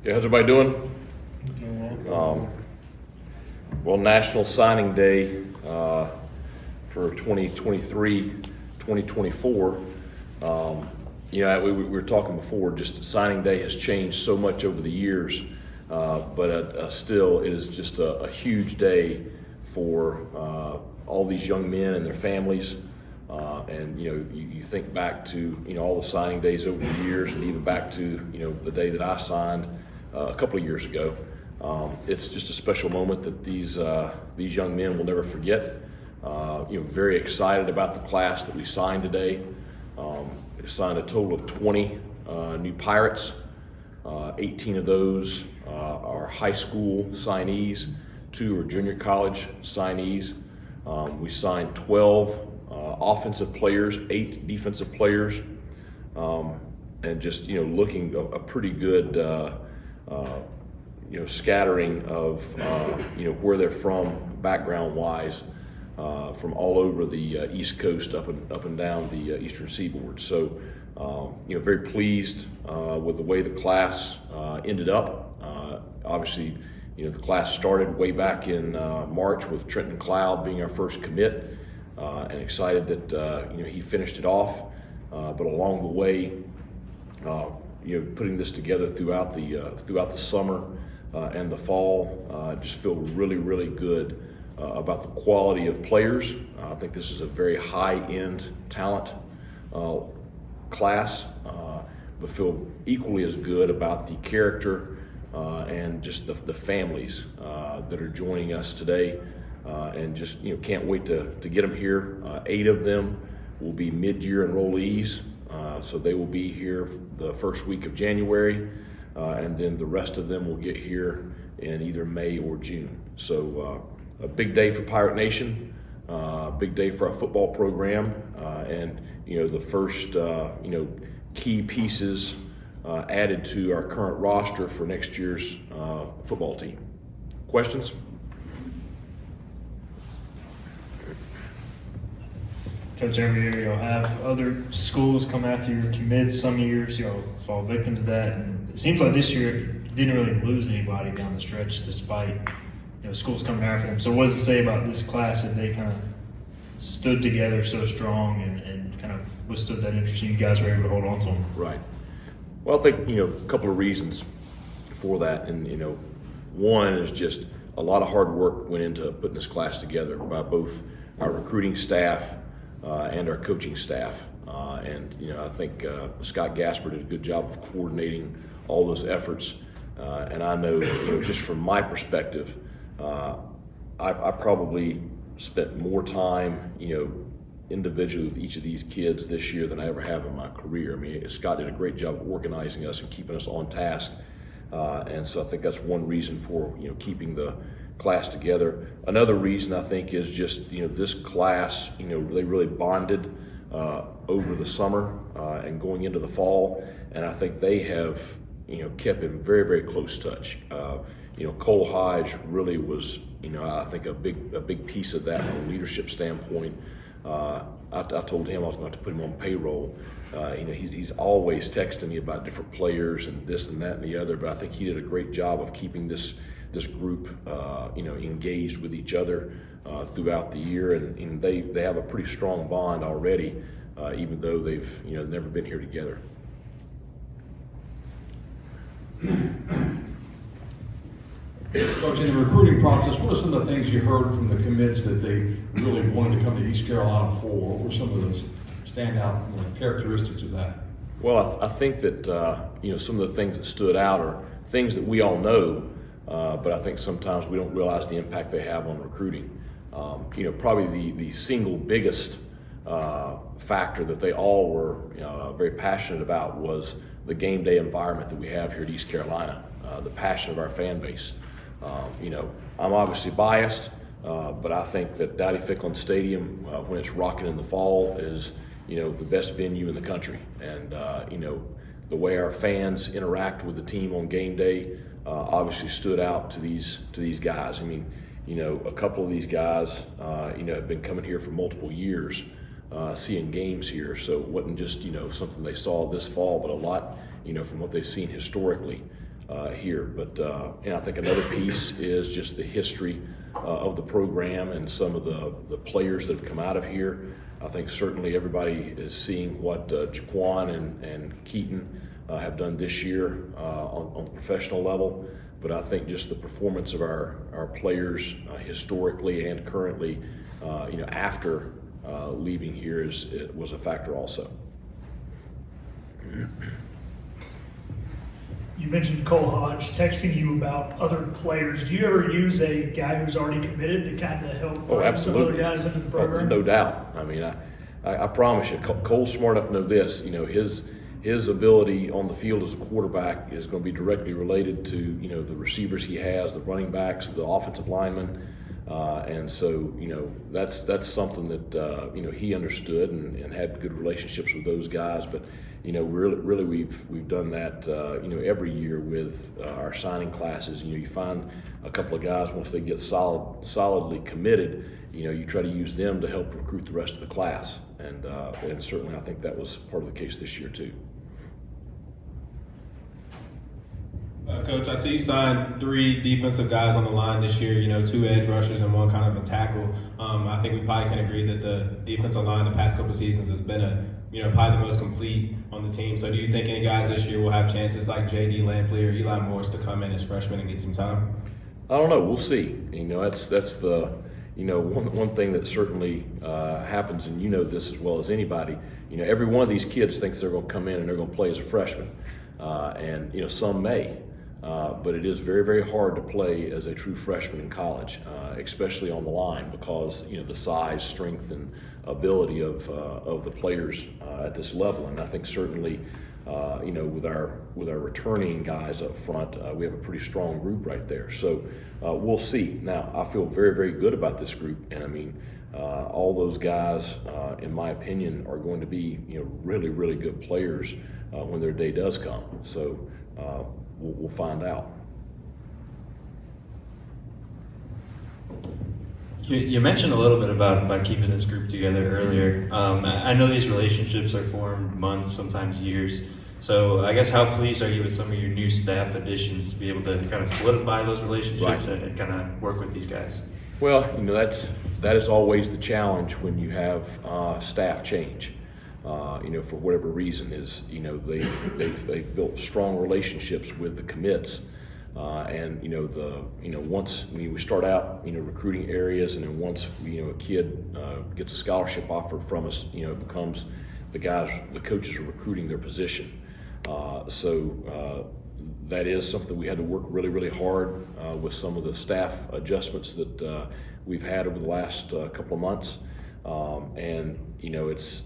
Yeah, how's everybody doing? Well, National Signing Day for 2023-2024. We were talking before, just signing day has changed so much over the years, but still it is just a huge day for all these young men and their families. And you think back to all the signing days over the years, and even back to the day that I signed a couple of years ago. It's just a special moment that these young men will never forget. Very excited about the class that we signed today. We signed a total of 20 new Pirates. 18 of those are high school signees, 2 are junior college signees. We signed 12 offensive players, 8 defensive players, and just looking a pretty good scattering of where they're from background wise, from all over the East Coast up and down the Eastern Seaboard. So very pleased with the way the class ended up. Obviously the class started way back in March with Trenton Cloud being our first commit, and excited that he finished it off, but along the way putting this together throughout the summer and the fall, just feel really good about the quality of players. I think this is a very high-end talent class, but feel equally as good about the character and just the families that are joining us today, and just can't wait to get them here. 8 of them will be mid-year enrollees, so they will be here the first week of January, and then the rest of them will get here in either May or June. So a big day for Pirate Nation, big day for our football program, and the first key pieces added to our current roster for next year's football team. Questions? Coach, every year you'll have other schools come after your commits. Some years you'll fall victim to that, and it seems like this year you didn't really lose anybody down the stretch, despite schools coming after them. So what does it say about this class that they kind of stood together so strong and kind of withstood that interest, and you guys were able to hold on to them? Right. Well, I think a couple of reasons for that, and one is just a lot of hard work went into putting this class together by both our recruiting staff and our coaching staff, and I think Scott Gasper did a good job of coordinating all those efforts, and I know just from my perspective, I probably spent more time individually with each of these kids this year than I ever have in my career. I mean, Scott did a great job of organizing us and keeping us on task, and so I think that's one reason for keeping the class together. Another reason I think is just this class they really bonded over the summer and going into the fall, and I think they have kept in very close touch. Cole Hodge really was I think a big piece of that from a leadership standpoint. I told him I was going to put him on payroll. He's always texting me about different players and this and that and the other, but I think he did a great job of keeping this group engaged with each other throughout the year, and they have a pretty strong bond already, even though they've never been here together. Coach, in the recruiting process, what are some of the things you heard from the commits that they really wanted to come to East Carolina for? What were some of the standout characteristics of that? Well, I think that some of the things that stood out are things that we all know, but I think sometimes we don't realize the impact they have on recruiting. Probably the single biggest factor that they all were very passionate about was the game day environment that we have here at East Carolina, the passion of our fan base. I'm obviously biased, but I think that Dowdy-Ficklin Stadium, when it's rocking in the fall, is the best venue in the country. And the way our fans interact with the team on game day obviously stood out to these guys. I mean, a couple of these guys have been coming here for multiple years, seeing games here. So it wasn't just something they saw this fall, but a lot from what they've seen historically. here. But and I think another piece is just the history of the program and some of the players that have come out of here. I think certainly everybody is seeing what Jaquan and Keaton have done this year on the professional level. But I think just the performance of our players historically and currently, after leaving here was a factor also. You mentioned Cole Hodge texting you about other players. Do you ever use a guy who's already committed to kind of help Oh, bring some other absolutely. guys into the Oh, program? no doubt. I mean, I promise you, Cole's smart enough to know this. His ability on the field as a quarterback is going to be directly related to the receivers he has, the running backs, the offensive linemen, and so that's something that he understood and had good relationships with those guys. But really we've done that every year with our signing classes. You find a couple of guys once they get solidly committed. You try to use them to help recruit the rest of the class, and certainly I think that was part of the case this year too. Coach, I see you signed 3 defensive guys on the line this year, 2 edge rushers and 1 kind of a tackle. I think we probably can agree that the defensive line the past couple of seasons has been probably the most complete on the team. So do you think any guys this year will have chances like J.D. Lampley or Eli Morris to come in as freshmen and get some time? I don't know. We'll see. That's the one thing that certainly happens, and this as well as anybody. Every one of these kids thinks they're going to come in and they're going to play as a freshman, and some may. But it is very, very hard to play as a true freshman in college, especially on the line, because the size, strength, and ability of the players at this level. And I think certainly, with our returning guys up front, we have a pretty strong group right there. So we'll see. Now, I feel very, very good about this group, and I mean, all those guys, in my opinion, are going to be really, really good players when their day does come. So. We'll find out. You mentioned a little bit about keeping this group together earlier. I know these relationships are formed months, sometimes years. So I guess how pleased are you with some of your new staff additions to be able to kind of solidify those relationships Right. and kind of work with these guys? Well, that is always the challenge when you have staff change. For whatever reason, is they've built strong relationships with the commits, and once we start out recruiting areas, and then once a kid gets a scholarship offer from us, it becomes the coaches are recruiting their position. So that is something we had to work really, really hard with some of the staff adjustments that we've had over the last couple of months, and it's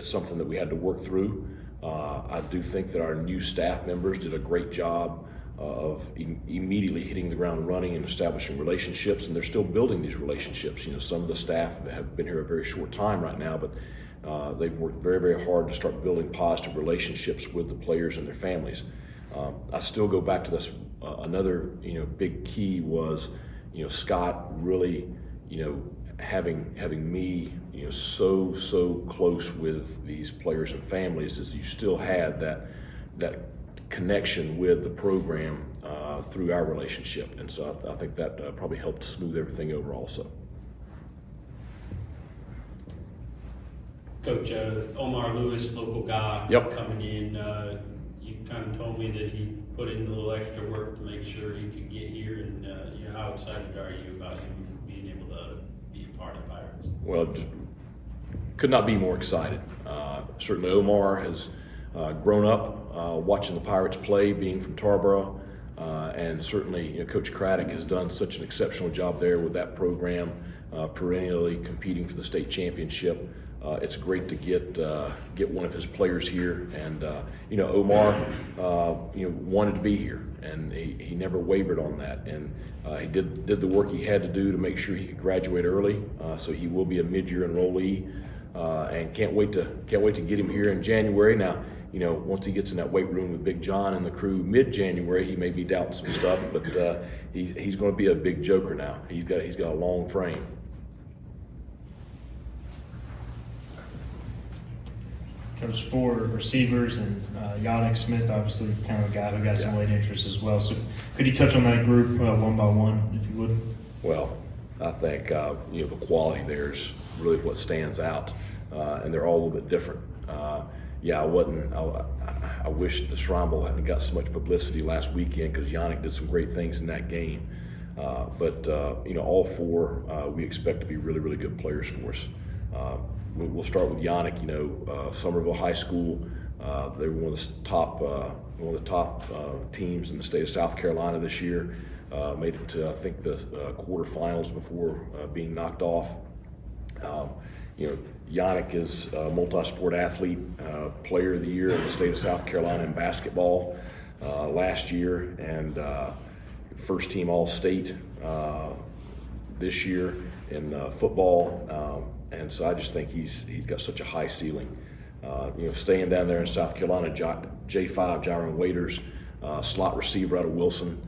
something that we had to work through. I do think that our new staff members did a great job of immediately hitting the ground running and establishing relationships, and they're still building these relationships. Some of the staff have been here a very short time right now, but they've worked very, very hard to start building positive relationships with the players and their families. I still go back to this. Another big key was Scott really having me so close with these players and families, is you still had that connection with the program through our relationship, and so I think that probably helped smooth everything over also. Coach, Omar Lewis, local guy, Yep. coming in. You kind of told me that he put in a little extra work to make sure he could get here, and how excited are you about him being able to be a part of Pirates? Well, could not be more excited. Certainly Omar has grown up watching the Pirates play, being from Tarboro, and certainly Coach Craddock has done such an exceptional job there with that program, perennially competing for the state championship. It's great to get one of his players here, and Omar wanted to be here, and he never wavered on that, and he did the work he had to do to make sure he could graduate early. So he will be a mid-year enrollee, and can't wait to get him here in January. Now, once he gets in that weight room with Big John and the crew mid-January, he may be doubting some stuff, but he's going to be a big joker now. He's got a long frame. Coach, for receivers and Yannick Smith, obviously kind of a guy who got some late interest as well. So could you touch on that group one by one, if you would? Well, I think the quality there is really what stands out, and they're all a little bit different. I wish the Shrine Bowl hadn't got so much publicity last weekend because Yannick did some great things in that game. But all four we expect to be really, really good players for us. We'll start with Yannick. Somerville High School. They were one of the top teams in the state of South Carolina this year. Made it to, I think, the quarterfinals before being knocked off. Yannick is a multi-sport athlete, player of the year in the state of South Carolina in basketball last year, and first team All-State this year in football. And so I just think he's got such a high ceiling. Staying down there in South Carolina, J5 Jaron Waiters, slot receiver out of Wilson,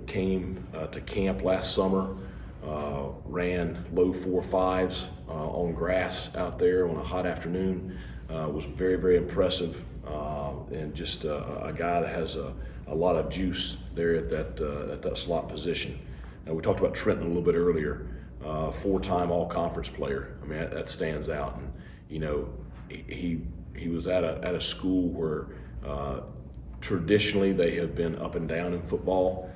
came to camp last summer, ran low 4.5s on grass out there on a hot afternoon. Was very, very impressive, and just a guy that has a lot of juice there at that slot position. And we talked about Trenton a little bit earlier. 4-time all-conference player. I mean, that stands out. And he was at a school where traditionally they have been up and down in football,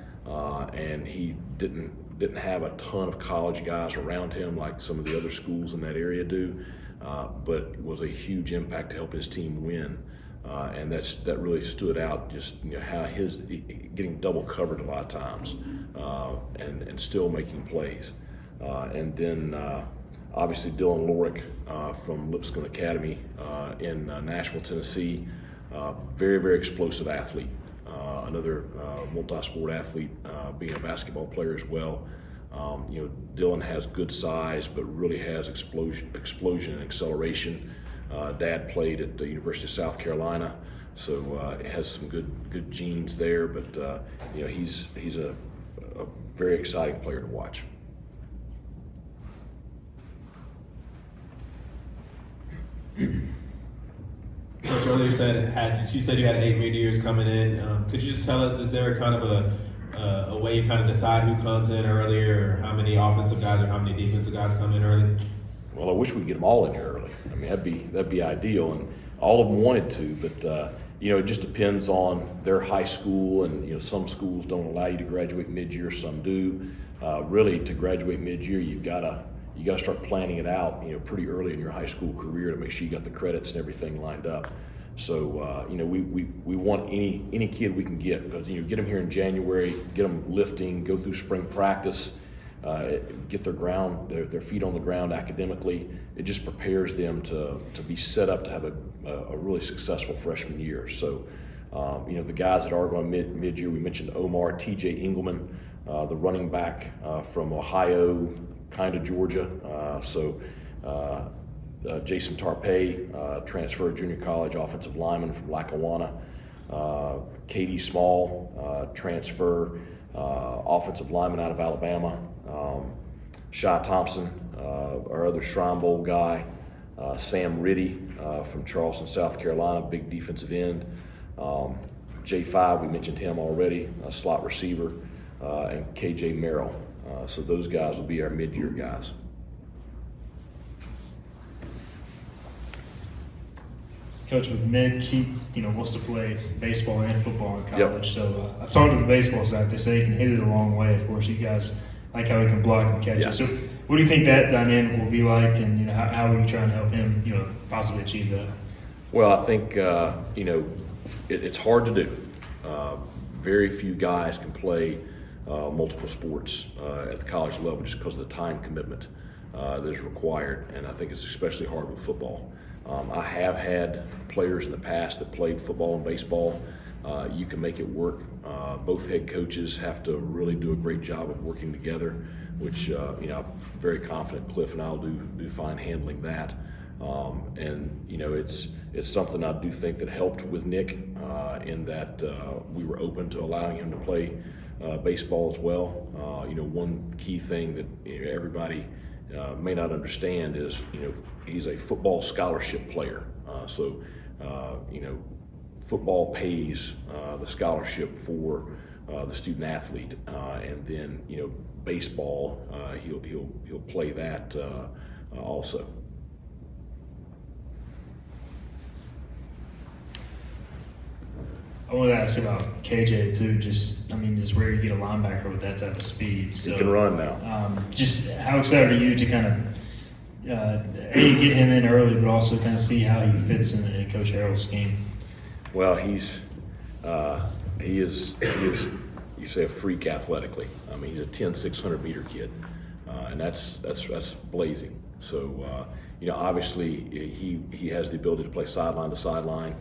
and he didn't have a ton of college guys around him like some of the other schools in that area do, but was a huge impact to help his team win. And that really stood out. Just how his getting double covered a lot of times, and still making plays. And then obviously Dylan Lorick from Lipscomb Academy in Nashville, Tennessee. Very, very explosive athlete. Another multi-sport athlete, being a basketball player as well. Dylan has good size, but really has explosion and acceleration. Dad played at the University of South Carolina, so has some good genes there. But he's a very exciting player to watch. Coach, earlier you said you had 8 mid-years coming in. Could you just tell us, is there a kind of a way you kind of decide who comes in earlier, or how many offensive guys or how many defensive guys come in early? Well, I wish we could get them all in here early. I mean, that'd be ideal, and all of them wanted to, but it just depends on their high school, and some schools don't allow you to graduate mid-year, some do. Really, to graduate mid-year, you got to start planning it out, pretty early in your high school career to make sure you got the credits and everything lined up. So, we want any kid we can get, because get them here in January, get them lifting, go through spring practice. Get their feet on the ground academically. It just prepares them to be set up to have a really successful freshman year. So, the guys that are going mid-year, we mentioned Omar, T.J. Engelman, the running back from Ohio, kind of Georgia. Jason Tarpey, transferred junior college offensive lineman from Lackawanna. Katie Small, transfer offensive lineman out of Alabama. Shy Thompson, our other Shrine Bowl guy. Sam Riddy from Charleston, South Carolina, big defensive end. J5, we mentioned him already, a slot receiver, and KJ Merrill. So those guys will be our mid-year guys. Coach, with Nick, he wants to play baseball and football in college. Yep. So I've talked to the baseball side. They say he can hit it a long way. Of course, you guys like how he can block and catch it. So what do you think that dynamic will be like, and how are you trying to help him possibly achieve that? Well, I think it's hard to do. Very few guys can play multiple sports at the college level just because of the time commitment that is required, and I think it's especially hard with football. I have had players in the past that played football and baseball. You can make it work. Both head coaches have to really do a great job of working together, which I'm very confident Cliff and I'll do fine handling that. It's something I do think that helped with Nick in that we were open to allowing him to play baseball as well. One key thing that everybody may not understand is, he's a football scholarship player. Football pays the scholarship for the student athlete, and then baseball, he'll play that also. I wanted to ask about KJ too. Just where you get a linebacker with that type of speed. So, He can run now. Just how excited are you to kind of get him in early, but also kind of see how he fits in Coach Harrell's scheme? Well, he is you say a freak athletically. I mean, he's a 10-600 meter kid, and that's blazing. So obviously he has the ability to play sideline to sideline.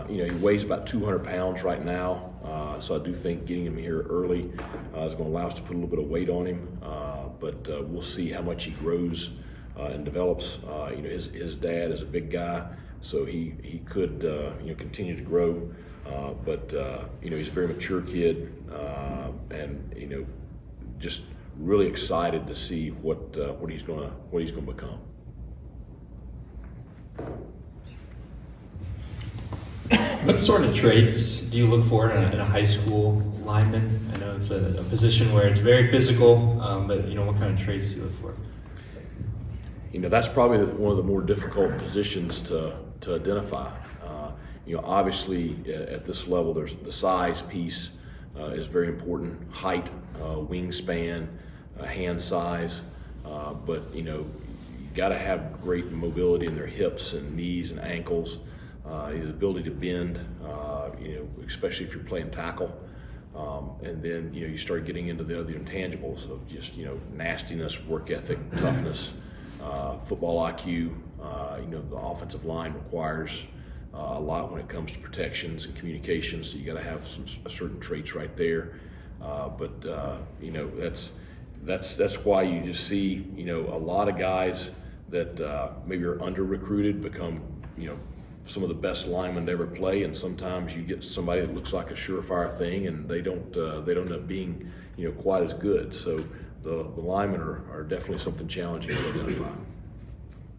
He weighs about 200 pounds right now, so I do think getting him here early is going to allow us to put a little bit of weight on him. But we'll see how much he grows and develops. His dad is a big guy, so he could continue to grow. But he's a very mature kid, and just really excited to see what he's going to become. What sort of traits do you look for in a high school lineman? I know it's a position where it's very physical, but what kind of traits do you look for? That's probably one of the more difficult positions to identify. Obviously at this level, there's the size piece is very important. Height, wingspan, hand size, but you got to have great mobility in their hips and knees and ankles. The ability to bend, especially if you're playing tackle. And then, you start getting into the other intangibles of just, nastiness, work ethic, toughness, football IQ. The offensive line requires a lot when it comes to protections and communications, so you got to have some certain traits right there. But that's why you just see, a lot of guys that maybe are under-recruited become, some of the best linemen to ever play, and sometimes you get somebody that looks like a surefire thing, and they don't end up being quite as good. So the linemen are definitely something challenging to identify.